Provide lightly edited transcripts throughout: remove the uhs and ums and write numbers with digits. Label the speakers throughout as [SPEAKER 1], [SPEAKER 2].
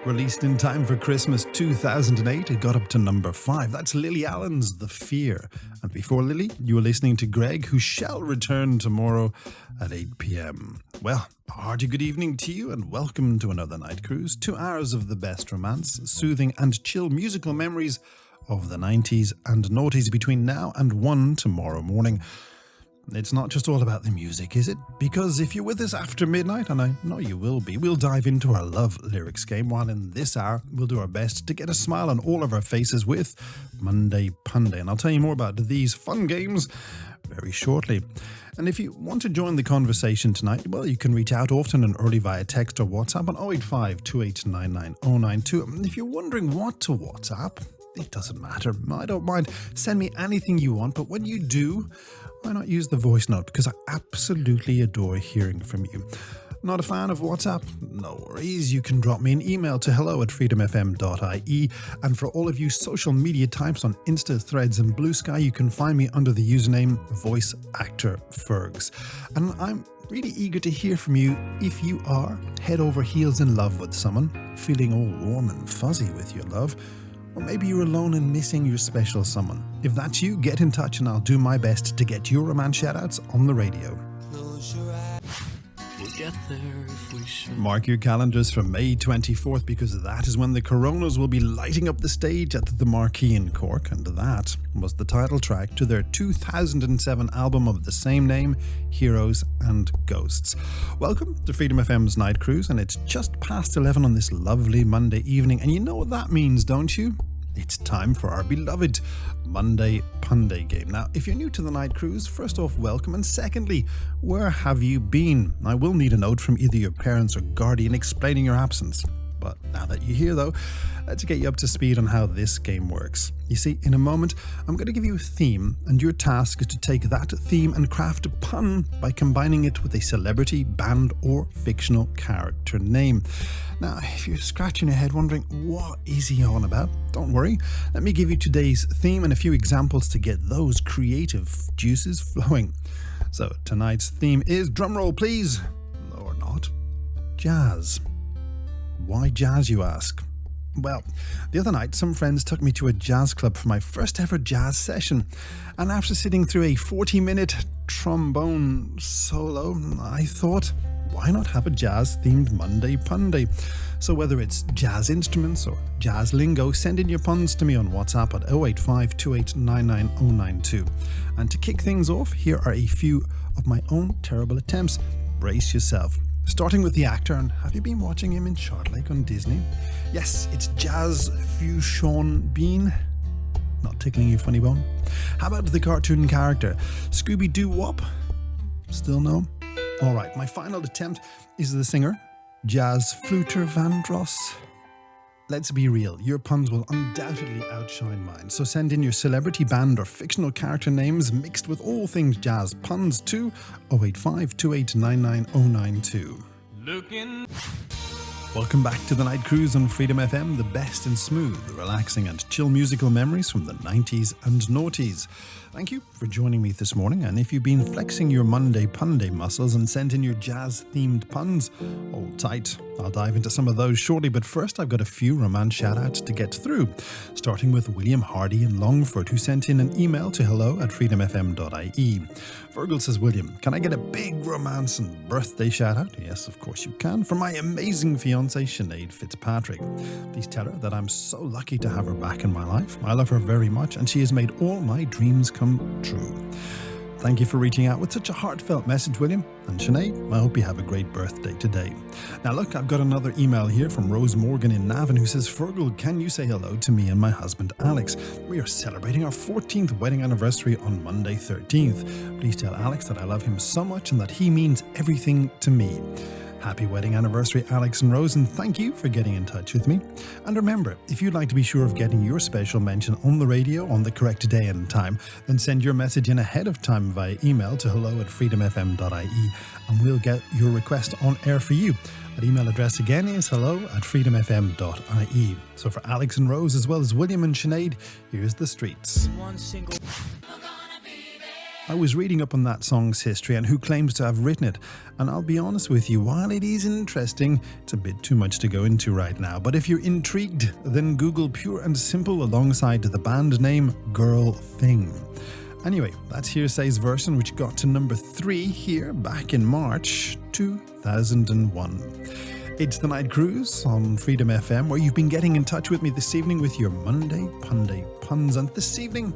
[SPEAKER 1] Released in time for Christmas 2008, it got up to number 5. That's Lily Allen's The Fear. And before Lily, you were listening to Greg, who shall return tomorrow at 8 p.m. Well, a hearty good evening to you and welcome to another night cruise. 2 hours of the best romance, soothing and chill musical memories of the 90s and noughties between now and 1 tomorrow morning. It's not just all about the music, is it? Because if you're with us after midnight, and I know you will be, we'll dive into our love lyrics game, while in this hour, we'll do our best to get a smile on all of our faces with Monday Punday. And I'll tell you more about these fun games very shortly. And if you want to join the conversation tonight, well, you can reach out often and early via text or WhatsApp on 085 2899 092. And if you're wondering what to WhatsApp, it doesn't matter. I don't mind. Send me anything you want, but when you do, why not use the voice note? Because I absolutely adore hearing from you. Not a fan of WhatsApp? No worries. You can drop me an email to hello@freedomfm.ie. And for all of you social media types on Insta, Threads and Blue Sky, you can find me under the username Voice Actor Fergs. And I'm really eager to hear from you if you are head over heels in love with someone, feeling all warm and fuzzy with your love. Or maybe you're alone and missing your special someone. If that's you, get in touch and I'll do my best to get your romance shoutouts on the radio.
[SPEAKER 2] Close your eyes. We'll get there if we should.
[SPEAKER 1] Mark your calendars for May 24th because that is when the Coronas will be lighting up the stage at the Marquee in Cork, and that was the title track to their 2007 album of the same name, Heroes and Ghosts. Welcome to Freedom FM's Night Cruise, and it's just past 11 on this lovely Monday evening, and you know what that means, don't you? It's time for our beloved Monday Punday game. Now, if you're new to the night cruise, first off, welcome. And secondly, where have you been? I will need a note from either your parents or guardian explaining your absence. But now that you're here, though, let's get you up to speed on how this game works. You see, in a moment, I'm going to give you a theme, and your task is to take that theme and craft a pun by combining it with a celebrity, band, or fictional character name. Now, if you're scratching your head wondering, what is he on about? Don't worry. Let me give you today's theme and a few examples to get those creative juices flowing. So, tonight's theme is, drumroll please, or not, jazz. Why jazz, you ask? Well, the other night, some friends took me to a jazz club for my first ever jazz session. And after sitting through a 40-minute trombone solo, I thought, why not have a jazz-themed Monday Punday? So whether it's jazz instruments or jazz lingo, send in your puns to me on WhatsApp at 085 2899 092. And to kick things off, here are a few of my own terrible attempts. Brace yourself. Starting with the actor, and have you been watching him in Shortlake on Disney? Yes, it's Jazz Fushon Bean. Not tickling you, funny bone? How about the cartoon character, Scooby-Doo-Wop? Still no? Alright, my final attempt is the singer, Jazz Fluter Vandross. Let's be real, your puns will undoubtedly outshine mine, so send in your celebrity, band or fictional character names mixed with all things jazz puns to 085 2899 092. Welcome back to the Night Cruise on Freedom FM, the best in smooth, relaxing and chill musical memories from the 90s and noughties. Thank you for joining me this morning, and if you've been flexing your Monday Punday muscles and sent in your jazz-themed puns, hold tight. I'll dive into some of those shortly, but first I've got a few romance shout-outs to get through, starting with William Hardy in Longford, who sent in an email to hello@freedomfm.ie. Feargal says, William, can I get a big romance and birthday shout-out? Yes, of course you can, for my amazing fiancée, Sinead Fitzpatrick. Please tell her that I'm so lucky to have her back in my life. I love her very much, and she has made all my dreams come true. Thank you for reaching out with such a heartfelt message, William. And Sinead, I hope you have a great birthday today. Now look, I've got another email here from Rose Morgan in Navan who says, Feargal, can you say hello to me and my husband Alex? We are celebrating our 14th wedding anniversary on Monday 13th. Please tell Alex that I love him so much and that he means everything to me. Happy wedding anniversary, Alex and Rose, and thank you for getting in touch with me. And remember, if you'd like to be sure of getting your special mention on the radio on the correct day and time, then send your message in ahead of time via email to hello@freedomfm.ie, and we'll get your request on air for you. That email address again is hello@freedomfm.ie. So for Alex and Rose, as well as William and Sinead, here's The Streets.
[SPEAKER 3] One single.
[SPEAKER 1] I was reading up on that song's history and who claims to have written it, and I'll be honest with you, while it is interesting, it's a bit too much to go into right now. But if you're intrigued, then Google Pure and Simple alongside the band name Girl Thing. Anyway, that's Hearsay's version, which got to number 3 here back in March 2001. It's the Night Cruise on Freedom FM, where you've been getting in touch with me this evening with your Monday Punday puns. And this evening,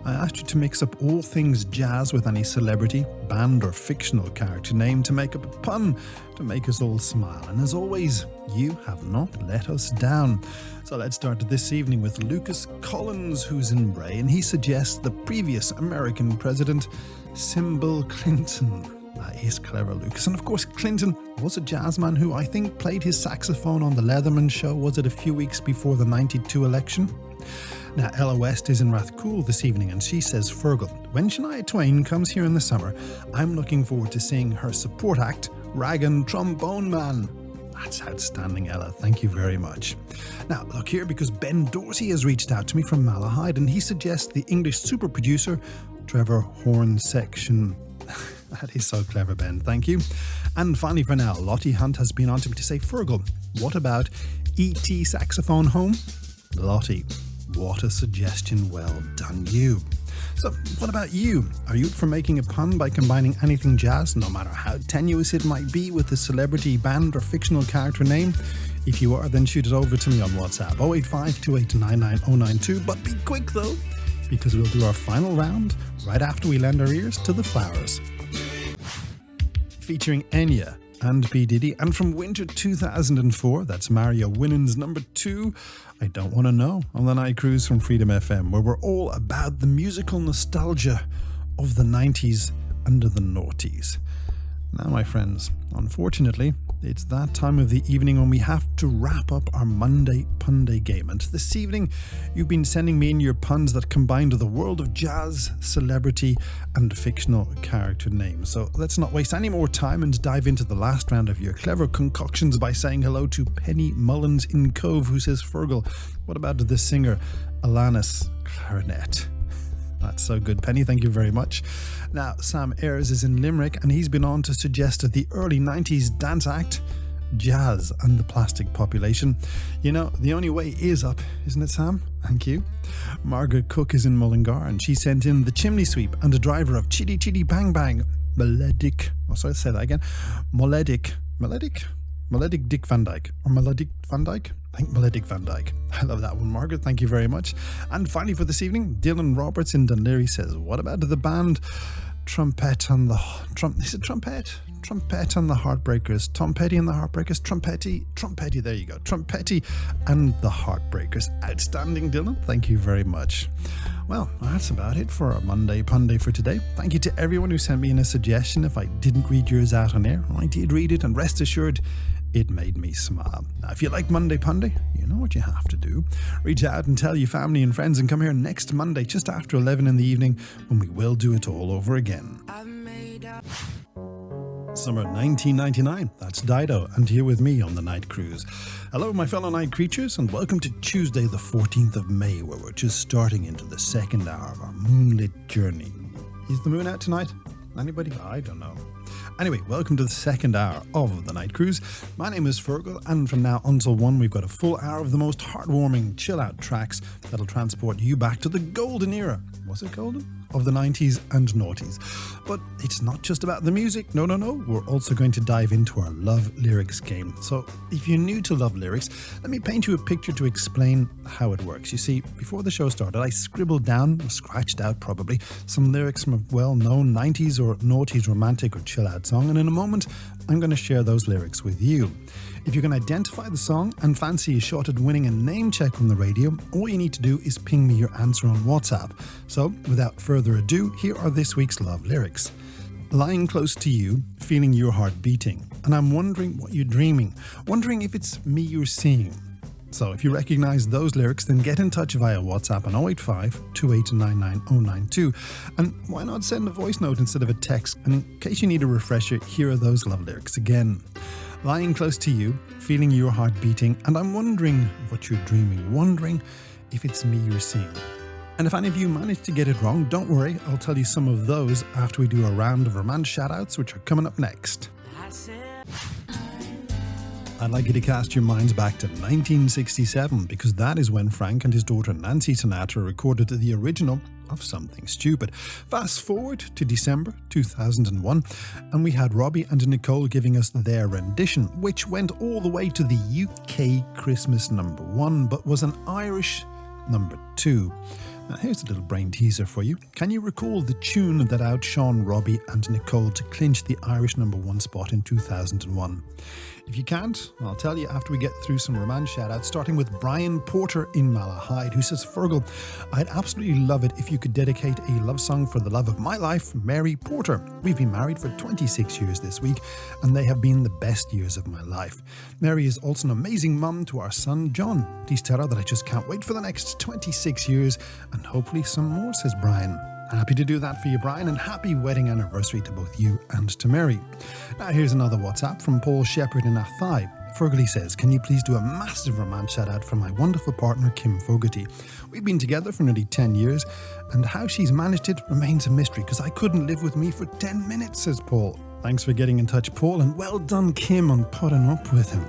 [SPEAKER 1] I asked you to mix up all things jazz with any celebrity, band or fictional character name to make up a pun to make us all smile. And as always, you have not let us down. So let's start this evening with Lucas Collins, who's in Bray, and he suggests the previous American president, Bill Clinton. That is clever, Lucas. And of course, Clinton was a jazzman who I think played his saxophone on the Leatherman show, was it a few weeks before the 92 election? Now, Ella West is in Rathcoole this evening, and she says, Feargal, when Shania Twain comes here in the summer, I'm looking forward to seeing her support act, Rag and Trombone Man. That's outstanding, Ella. Thank you very much. Now, look here, because Ben Dorsey has reached out to me from Malahide, and he suggests the English super producer, Trevor Horn Section. That is so clever, Ben. Thank you. And finally, for now, Lottie Hunt has been on to me to say, Feargal, what about E.T. Saxophone Home? Lottie, what a suggestion. Well done, you. So, what about you? Are you up for making a pun by combining anything jazz, no matter how tenuous it might be, with a celebrity, band or fictional character name? If you are, then shoot it over to me on WhatsApp, 085 2899092. But be quick though, because we'll do our final round right after we lend our ears to The Flowers. Featuring Enya and P. Diddy, and from winter 2004, that's Mario Winans number 2, I Don't Want to Know, on the Night Cruise from Freedom FM, where we're all about the musical nostalgia of the 90s and the noughties. Now, my friends, unfortunately, it's that time of the evening when we have to wrap up our Monday Punday game. And this evening, you've been sending me in your puns that combined the world of jazz, celebrity, and fictional character names. So let's not waste any more time and dive into the last round of your clever concoctions by saying hello to Penny Mullins in Cove, who says, Feargal, what about the singer Alanis Clarinet? That's so good, Penny. Thank you very much. Now, Sam Ayres is in Limerick, and he's been on to suggest the early 90s dance act, Jazz and the Plastic Population. You know, the only way is up, isn't it, Sam? Thank you. Margaret Cook is in Mullingar, and she sent in the Chimney Sweep and the driver of Chitty Chitty Bang Bang, Melodic. Oh, sorry, say that again. Melodic Dick Van Dyke, or Melodic Van Dyke? I think Melodic Van Dyke. I love that one, Margaret. Thank you very much. And finally for this evening, Dylan Roberts in Dunleary says, what about the band Trumpet and the... Is it Trumpet? Trumpet and the Heartbreakers. Tom Petty and the Heartbreakers. Trumpetty, there you go. Trumpetty and the Heartbreakers. Outstanding, Dylan. Thank you very much. Well, that's about it for our Monday Punday for today. Thank you to everyone who sent me in a suggestion. If I didn't read yours out on air, I did read it, and rest assured, it made me smile. Now, if you like Monday Punday, you know what you have to do. Reach out and tell your family and friends, and come here next Monday just after 11 in the evening when we will do it all over again. Summer 1999, that's Dido, and here with me on the Night Cruise. Hello, my fellow night creatures, and welcome to Tuesday the 14th of May, where we're just starting into the second hour of our moonlit journey. Is the moon out tonight? Anybody? I don't know. Anyway, welcome to the second hour of the Night Cruise. My name is Feargal, and from now until 1, we've got a full hour of the most heartwarming, chill-out tracks that'll transport you back to the golden era. Was it golden? Of the 90s and noughties. But it's not just about the music. No. We're also going to dive into our Love Lyrics game. So if you're new to Love Lyrics, let me paint you a picture to explain how it works. You see, before the show started, I scribbled down, scratched out probably, some lyrics from a well-known 90s or noughties romantic or chill-out song, and in a moment, I'm going to share those lyrics with you. If you can identify the song and fancy a shot at winning a name check from the radio, all you need to do is ping me your answer on WhatsApp. So, without further ado, here are this week's Love Lyrics. Lying close to you, feeling your heart beating, and I'm wondering what you're dreaming, wondering if it's me you're seeing. So if you recognise those lyrics, then get in touch via WhatsApp on 085 2899092. And why not send a voice note instead of a text? And in case you need a refresher, here are those love lyrics again. Lying close to you, feeling your heart beating, and I'm wondering what you're dreaming, wondering if it's me you're seeing. And if any of you managed to get it wrong, don't worry, I'll tell you some of those after we do a round of romance shoutouts, which are coming up next. I'd like you to cast your minds back to 1967, because that is when Frank and his daughter Nancy Sinatra recorded the original of Something Stupid. Fast forward to December 2001, and we had Robbie and Nicole giving us their rendition, which went all the way to the UK Christmas #1, but was an Irish #2. Now here's a little brain teaser for you. Can you recall the tune that outshone Robbie and Nicole to clinch the Irish #1 spot in 2001? If you can't, I'll tell you after we get through some romance shoutouts, starting with Brian Porter in Malahide, who says, Feargal, I'd absolutely love it if you could dedicate a love song for the love of my life, Mary Porter. We've been married for 26 years this week, and they have been the best years of my life. Mary is also an amazing mum to our son, John. Please tell her that I just can't wait for the next 26 years, and hopefully some more, says Brian. Happy to do that for you, Brian, and happy wedding anniversary to both you and to Mary. Now here's another WhatsApp from Paul Shepherd in Athy. Fergie says, can you please do a massive romance shout out for my wonderful partner Kim Fogarty? We've been together for nearly 10 years, and how she's managed it remains a mystery, because I couldn't live with me for 10 minutes, says Paul. Thanks for getting in touch, Paul, and well done, Kim, on putting up with him.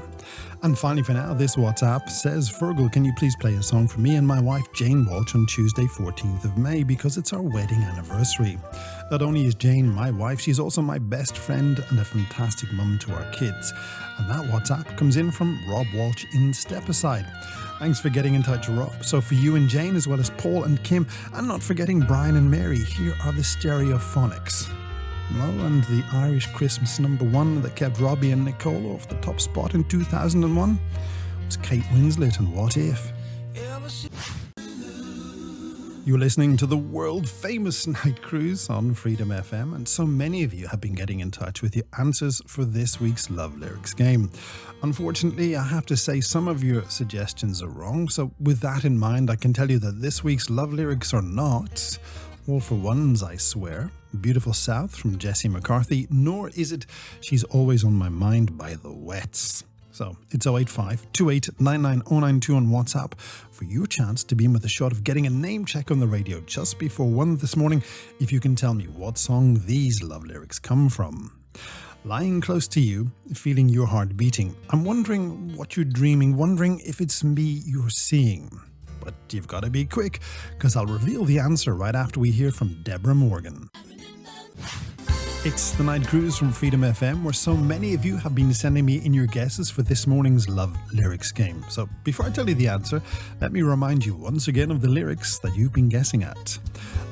[SPEAKER 1] And finally for now, this WhatsApp says, Feargal, can you please play a song for me and my wife Jane Walsh on Tuesday 14th of May, because it's our wedding anniversary. Not only is Jane my wife, she's also my best friend and a fantastic mum to our kids. And that WhatsApp comes in from Rob Walsh in Stepaside. Thanks for getting in touch, Rob. So for you and Jane, as well as Paul and Kim, and not forgetting Brian and Mary, here are the Stereophonics. Oh, and the Irish Christmas #1 that kept Robbie and Nicole off the top spot in 2001 was Kate Winslet and What If. You're listening to the world-famous Night Cruise on Freedom FM, and so many of you have been getting in touch with your answers for this week's Love Lyrics game. Unfortunately, I have to say some of your suggestions are wrong, so with that in mind, I can tell you that this week's Love Lyrics are not All for Ones, I Swear, Beautiful South from Jesse McCarthy, nor is it She's Always on My Mind by The Wets. So it's 085 2899 092 on WhatsApp for your chance to be in with a shot of getting a name check on the radio just before 1 this morning, if you can tell me what song these love lyrics come from. Lying close to you, feeling your heart beating. I'm wondering what you're dreaming, wondering if it's me you're seeing. But you've got to be quick, because I'll reveal the answer right after we hear from Deborah Morgan. It's the Night Cruise from Freedom FM, where so many of you have been sending me in your guesses for this morning's Love Lyrics game. So before I tell you the answer, let me remind you once again of the lyrics that you've been guessing at.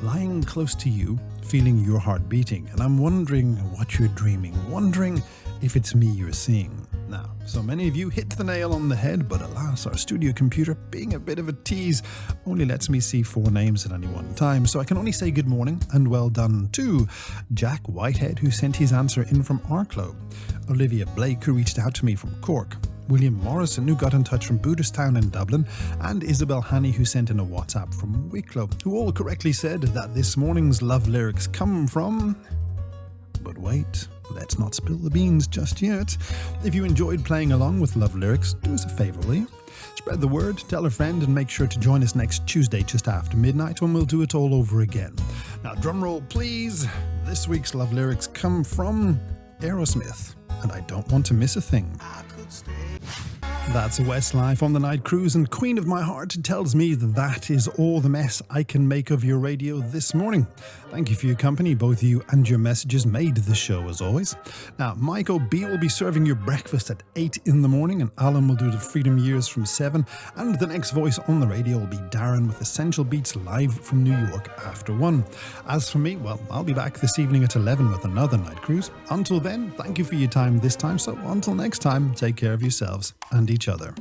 [SPEAKER 1] Lying close to you, feeling your heart beating, and I'm wondering what you're dreaming, wondering if it's me you're seeing. Now, so many of you hit the nail on the head, but alas, our studio computer, being a bit of a tease, only lets me see 4 names at any one time, so I can only say good morning and well done to Jack Whitehead, who sent his answer in from Arklow, Olivia Blake, who reached out to me from Cork, William Morrison, who got in touch from Booterstown in Dublin, and Isabel Haney, who sent in a WhatsApp from Wicklow, who all correctly said that this morning's love lyrics come from... But wait, let's not spill the beans just yet. If you enjoyed playing along with Love Lyrics, do us a favour, will you? Spread the word, tell a friend, and make sure to join us next Tuesday just after midnight when we'll do it all over again. Now, drum roll please. This week's Love Lyrics come from Aerosmith, and I Don't Want to Miss a Thing. That's Westlife on the Night Cruise, and Queen of My Heart tells me that is all the mess I can make of your radio this morning. Thank you for your company. Both you and your messages made the show as always. Now, Mike O.B. will be serving your breakfast at 8 in the morning, and Alan will do the Freedom Years from 7, and the next voice on the radio will be Darren with Essential Beats live from New York after 1. As for me, well, I'll be back this evening at 11 with another Night Cruise. Until then, thank you for your time this time, so until next time, take care of yourselves and each other.